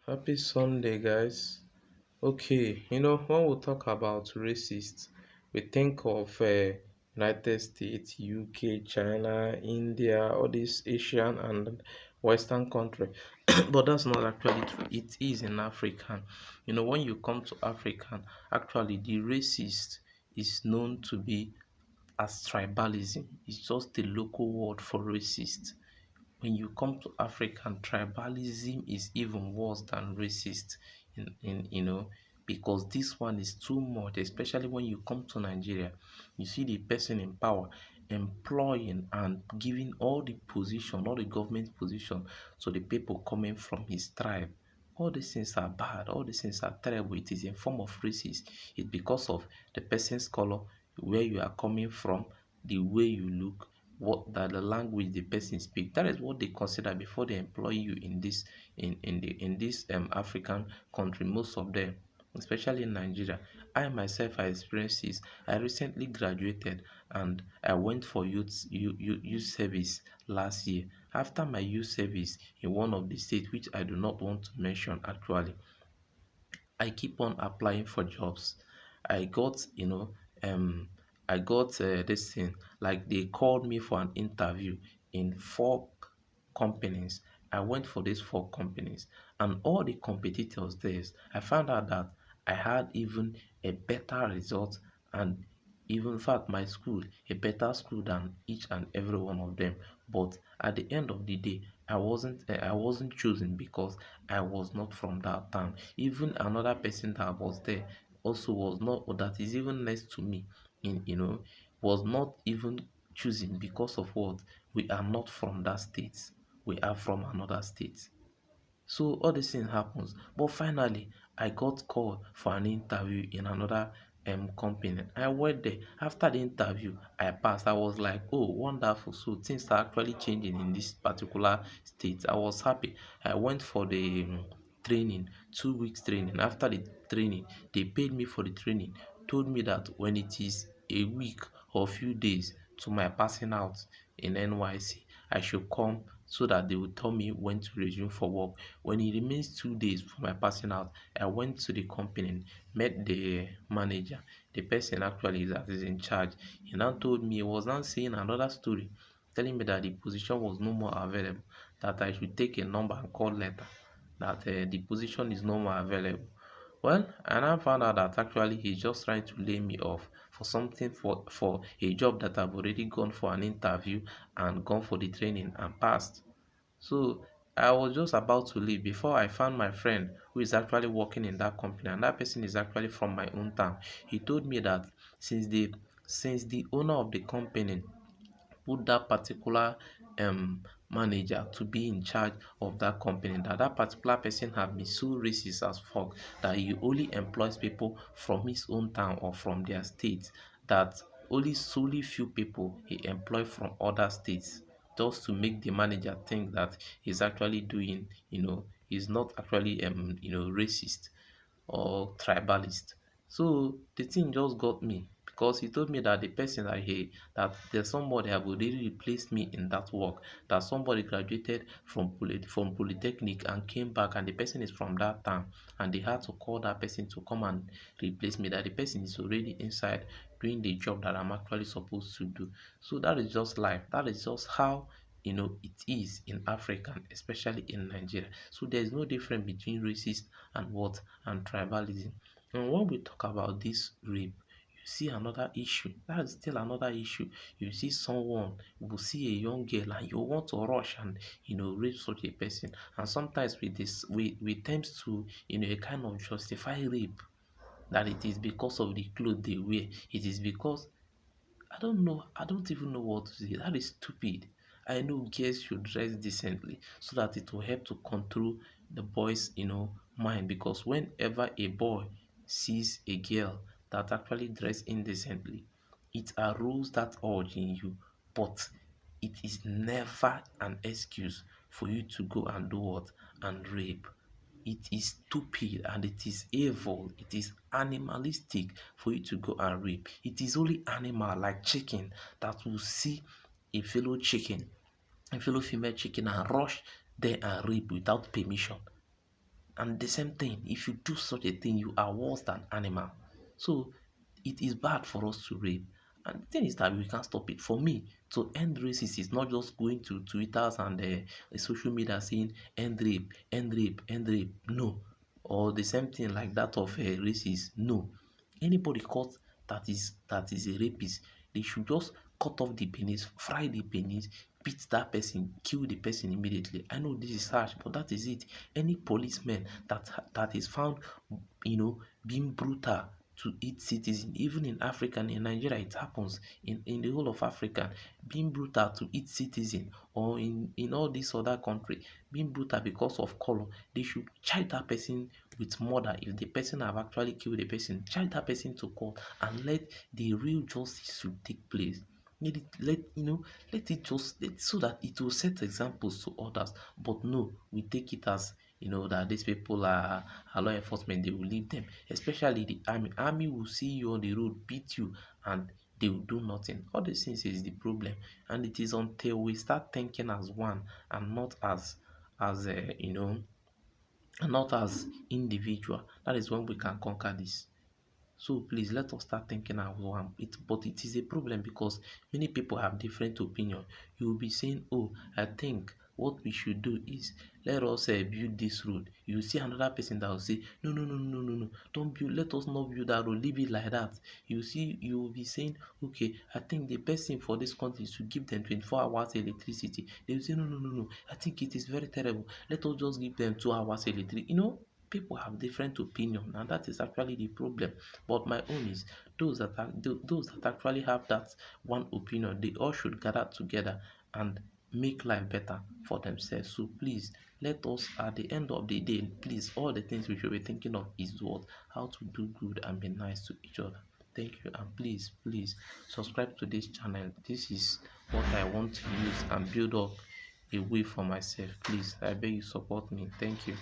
Happy Sunday, guys. Okay, when we talk about racists, we think of United States, UK, China, India, all these Asian and Western countries. But that's not actually true. It is in African. When you come to African, actually the racist is known to be as tribalism. It's just the local word for racist. When you come to African, tribalism is even worse than racist because this one is too much, especially when you come to Nigeria. You see the person in power employing and giving all the position, all the government position to the people coming from his tribe. All these things are bad, all these things are terrible. It is a form of racist. It's because of the person's color, where you are coming from, the way you look, what that the language the person speak. That is what they consider before they employ you in this African country. Most of them, especially in Nigeria. I myself, I experienced this. I recently graduated and I went for youth service last year. After my youth service in one of the states, which I do not want to mention actually, I keep on applying for jobs. I got, I got this thing, like they called me for an interview in four companies. I went for these four companies, and all the competitors there, I found out that I had even a better result, and even in fact my school, a better school than each and every one of them. But at the end of the day, I wasn't chosen because I was not from that town. Even another person that was there also was not, or that is even next to me, in was not even choosing because of what? We are not from that state. We are from another state. So all these things happens. But finally, I got called for an interview in another company. I went there. After the interview, I passed. I was like, oh, wonderful. So things are actually changing in this particular state. I was happy. I went for the training, 2 weeks training. After the training, they paid me for the training, told me that when it is a week or few days to my passing out in NYC, I should come so that they will tell me when to resume for work. When it remains 2 days for my passing out, I went to the company, met the manager, the person actually that is in charge. He now told me, he was now saying another story, telling me that the position was no more available, that I should take a number and call later, that the position is no more available. Well, I now found out that actually he's just trying to lay me off for something, for a job that I've already gone for an interview and gone for the training and passed. So I was just about to leave before I found my friend who is actually working in that company, and that person is actually from my own town. He told me that since the since the owner of the company put that particular manager to be in charge of that company, that particular person have been so racist as fuck, that he only employs people from his own town or from their state, that only solely few people he employ from other states, just to make the manager think that he's actually doing, he's not actually racist or tribalist. So the thing just got me because he told me that the person that there's somebody have already replaced me in that work, that somebody graduated from polytechnic and came back, and the person is from that town, and they had to call that person to come and replace me, that the person is already inside doing the job that I'm actually supposed to do. So that is just life. That is just how it is in Africa, especially in Nigeria. So there's no difference between racist and what and tribalism. And when we talk about this rape, you see another issue. That is still another issue. You see someone, you will see a young girl and you want to rush and rape such a person. And sometimes with this we tend to a kind of justify rape, that it is because of the clothes they wear. It is because I don't know. I don't even know what to say. That is stupid. I know girls should dress decently so that it will help to control the boys, mind. Because whenever a boy sees a girl that actually dress indecently, it arouses that urge in you. But it is never an excuse for you to go and do what? And rape. It is stupid and it is evil. It is animalistic for you to go and rape. It is only animal like chicken that will see a fellow chicken, a fellow female chicken, and rush there and rape without permission. And the same thing, if you do such a thing, you are worse than animal. So it is bad for us to rape. And the thing is that we can't stop it. For me, to end racism is not just going to Twitters and social media saying end rape, end rape, end rape. No. Or the same thing like that of racist. No. Anybody caught that is a rapist, they should just cut off the penis, fry the penis, beat that person, kill the person immediately. I know this is harsh, but that is it. Any policeman that is found, being brutal to its citizen, even in Africa and in Nigeria, it happens in the whole of Africa, being brutal to its citizen, or in all these other country, being brutal because of color, they should charge that person with murder. If the person have actually killed the person, charge that person to court and let the real justice to take place. Let it just so that it will set examples to others. But no, we take it as that these people are law enforcement, they will leave them, especially the army will see you on the road, beat you, and they will do nothing. All these things is the problem. And it is until we start thinking as one, and not as and not as individual, that is when we can conquer this. So please let us start thinking as one. But it is a problem because many people have different opinion. You will be saying, "Oh, I think what we should do is let us build this road." You will see another person that will say, "No, no, no, no, no, no, don't build. Let us not build that road. Leave it like that." You will be saying, "Okay, I think the best thing for this country is to give them 24 hours electricity." They will say, "No, no, no, no. I think it is very terrible. Let us just give them 2 hours electricity." People have different opinion, and that is actually the problem. But my own is those that actually have that one opinion, they all should gather together and make life better for themselves. So please let us, at the end of the day, please, all the things we should be thinking of is what how to do good and be nice to each other. Thank you, and please subscribe to this channel. This is what I want to use and build up a way for myself. Please, I beg you support me. Thank you.